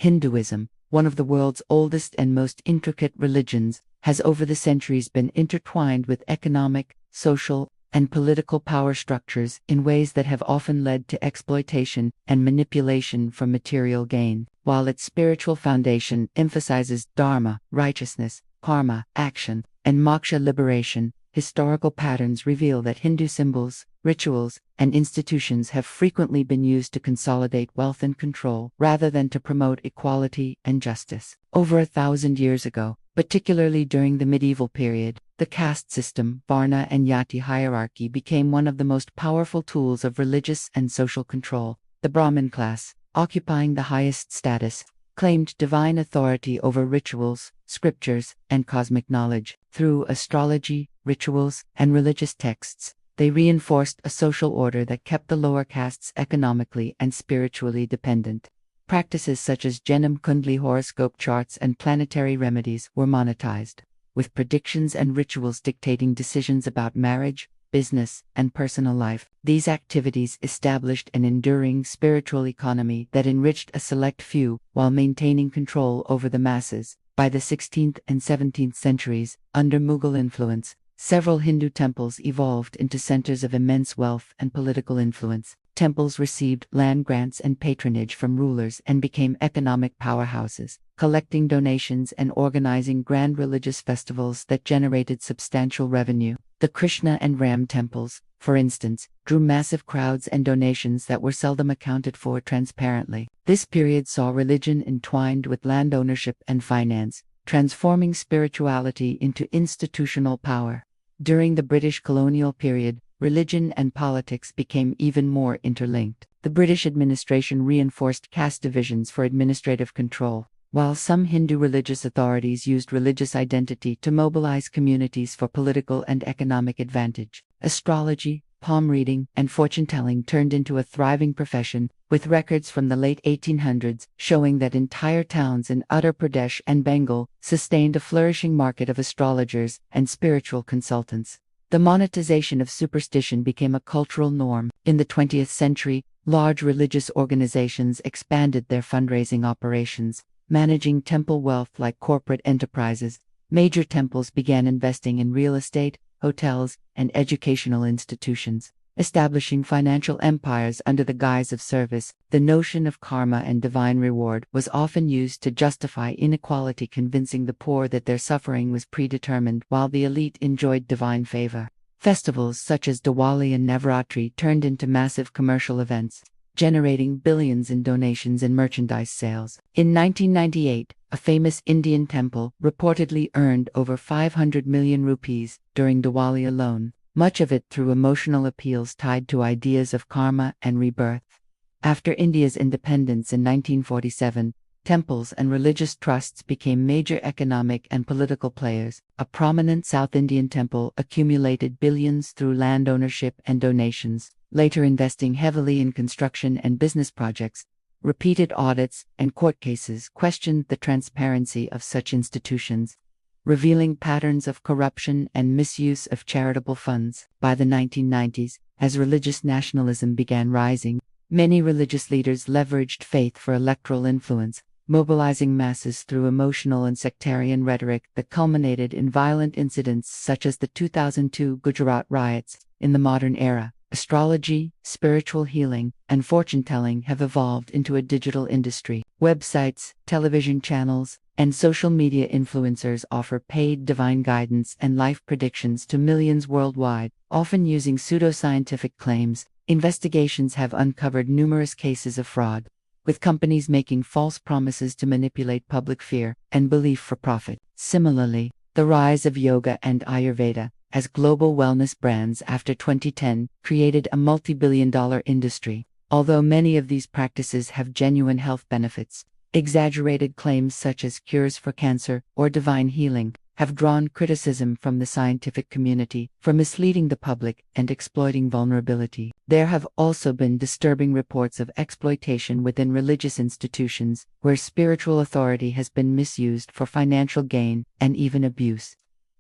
Hinduism, one of the world's oldest and most intricate religions, has over the centuries been intertwined with economic, social, and political power structures in ways that have often led to exploitation and manipulation for material gain. While its spiritual foundation emphasizes dharma, righteousness, karma, action, and moksha, liberation, historical patterns reveal that Hindu symbols, rituals, and institutions have frequently been used to consolidate wealth and control rather than to promote equality and justice. Over 1,000 years ago, particularly during the medieval period, the caste system, Varna and Yati hierarchy, became one of the most powerful tools of religious and social control. The Brahmin class, occupying the highest status, claimed divine authority over rituals, scriptures, and cosmic knowledge. Through astrology, rituals, and religious texts, they reinforced a social order that kept the lower castes economically and spiritually dependent. Practices such as Janam Kundli horoscope charts and planetary remedies were monetized, with predictions and rituals dictating decisions about marriage, business, and personal life. These activities established an enduring spiritual economy that enriched a select few while maintaining control over the masses. By the 16th and 17th centuries, under Mughal influence, several Hindu temples evolved into centers of immense wealth and political influence. Temples received land grants and patronage from rulers and became economic powerhouses, collecting donations and organizing grand religious festivals that generated substantial revenue. The Krishna and Ram temples, for instance, drew massive crowds and donations that were seldom accounted for transparently. This period saw religion entwined with land ownership and finance, transforming spirituality into institutional power. During the British colonial period, religion and politics became even more interlinked. The British administration reinforced caste divisions for administrative control, while some Hindu religious authorities used religious identity to mobilize communities for political and economic advantage. Astrology, palm reading, and fortune-telling turned into a thriving profession, with records from the late 1800s showing that entire towns in Uttar Pradesh and Bengal sustained a flourishing market of astrologers and spiritual consultants. The monetization of superstition became a cultural norm. In the 20th century, large religious organizations expanded their fundraising operations, managing temple wealth like corporate enterprises. Major temples began investing in real estate, hotels, and educational institutions, establishing financial empires under the guise of service. The notion of karma and divine reward was often used to justify inequality, convincing the poor that their suffering was predetermined while the elite enjoyed divine favor. Festivals such as Diwali and Navratri turned into massive commercial events, generating billions in donations and merchandise sales. In 1998, a famous Indian temple reportedly earned over 500 million rupees during Diwali alone, much of it through emotional appeals tied to ideas of karma and rebirth. After India's independence in 1947, temples and religious trusts became major economic and political players. A prominent South Indian temple accumulated billions through land ownership and donations, later investing heavily in construction and business projects. Repeated audits and court cases questioned the transparency of such institutions, revealing patterns of corruption and misuse of charitable funds. By the 1990s, as religious nationalism began rising, many religious leaders leveraged faith for electoral influence, mobilizing masses through emotional and sectarian rhetoric that culminated in violent incidents such as the 2002 Gujarat riots. In the modern era, astrology, spiritual healing, and fortune-telling have evolved into a digital industry. Websites, television channels, and social media influencers offer paid divine guidance and life predictions to millions worldwide, often using pseudoscientific claims. Investigations have uncovered numerous cases of fraud, with companies making false promises to manipulate public fear and belief for profit. Similarly, the rise of yoga and Ayurveda as global wellness brands after 2010 created a multi-billion-dollar industry. Although many of these practices have genuine health benefits, exaggerated claims such as cures for cancer or divine healing have drawn criticism from the scientific community for misleading the public and exploiting vulnerability. There have also been disturbing reports of exploitation within religious institutions, where spiritual authority has been misused for financial gain and even abuse.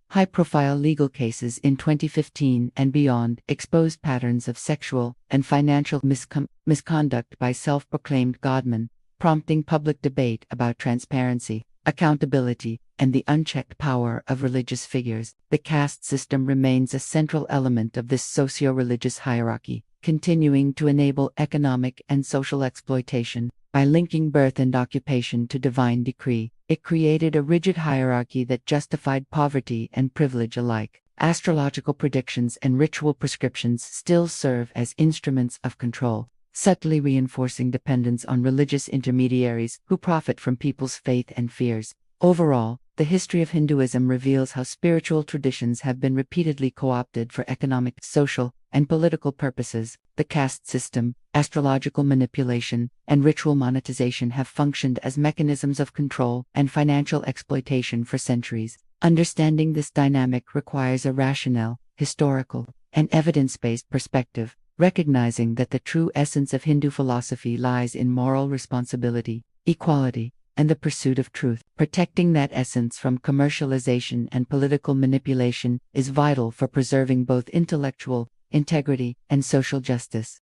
High-profile legal cases in 2015 and beyond exposed patterns of sexual and financial misconduct by self-proclaimed godmen, prompting public debate about transparency, accountability, and the unchecked power of religious figures. The caste system remains a central element of this socio-religious hierarchy, continuing to enable economic and social exploitation. By linking birth and occupation to divine decree, it created a rigid hierarchy that justified poverty and privilege alike. Astrological predictions and ritual prescriptions still serve as instruments of control, subtly reinforcing dependence on religious intermediaries who profit from people's faith and fears. Overall, the history of Hinduism reveals how spiritual traditions have been repeatedly co-opted for economic, social, and political purposes. The caste system, astrological manipulation, and ritual monetization have functioned as mechanisms of control and financial exploitation for centuries. Understanding this dynamic requires a rational, historical, and evidence-based perspective, recognizing that the true essence of Hindu philosophy lies in moral responsibility, equality, and the pursuit of truth. Protecting that essence from commercialization and political manipulation is vital for preserving both intellectual integrity and social justice.